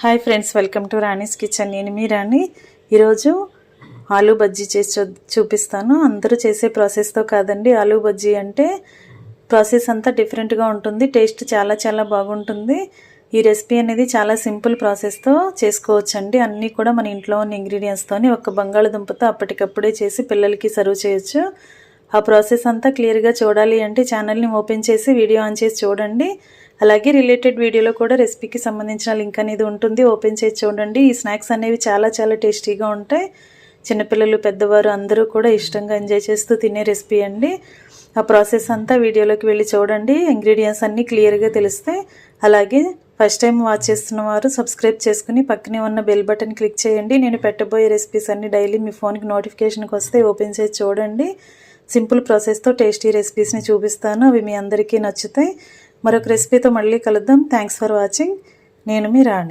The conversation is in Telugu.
Hi friends, welcome to Rani's kitchen. నేను మీ రాణి. ఈరోజు ఆలూ బజ్జీ చేసి చూపిస్తాను. అందరూ చేసే ప్రాసెస్తో కాదండి. ఆలూ బజ్జీ అంటే ప్రాసెస్ అంతా డిఫరెంట్గా ఉంటుంది. టేస్ట్ చాలా చాలా బాగుంటుంది. ఈ రెసిపీ అనేది చాలా సింపుల్ ప్రాసెస్తో చేసుకోవచ్చండి. అన్నీ కూడా మన ఇంట్లో ఉన్న ఇంగ్రీడియంట్స్తోని ఒక బంగాళదుంపతో అప్పటికప్పుడే చేసి పిల్లలకి సర్వ్ చేయొచ్చు. ఆ ప్రాసెస్ అంతా క్లియర్గా చూడాలి అంటే ఛానల్ని ఓపెన్ చేసి వీడియో ఆన్ చేసి చూడండి. అలాగే రిలేటెడ్ వీడియోలో కూడా రెసిపీకి సంబంధించిన లింక్ అనేది ఉంటుంది, ఓపెన్ చేసి చూడండి. ఈ స్నాక్స్ అనేవి చాలా చాలా టేస్టీగా ఉంటాయి. చిన్నపిల్లలు పెద్దవారు అందరూ కూడా ఇష్టంగా ఎంజాయ్ చేస్తూ తినే రెసిపీ అండి. ఆ ప్రాసెస్ అంతా వీడియోలోకి వెళ్ళి చూడండి. ఇంగ్రీడియంట్స్ అన్నీ క్లియర్గా తెలుస్తాయి. అలాగే ఫస్ట్ టైం వాచ్ చేస్తున్న వారు సబ్స్క్రైబ్ చేసుకుని పక్కనే ఉన్న బెల్ బటన్ క్లిక్ చేయండి. నేను పెట్టబోయే రెసిపీస్ అన్నీ డైలీ మీ ఫోన్కి నోటిఫికేషన్కి వస్తే ఓపెన్ చేసి చూడండి. సింపుల్ ప్రాసెస్తో టేస్టీ రెసిపీస్ని చూపిస్తాను. అవి మీ అందరికీ నచ్చుతాయి. మరొక రెసిపీతో మళ్ళీ కలుద్దాం. Thanks for watching. నేను మీ రాణి.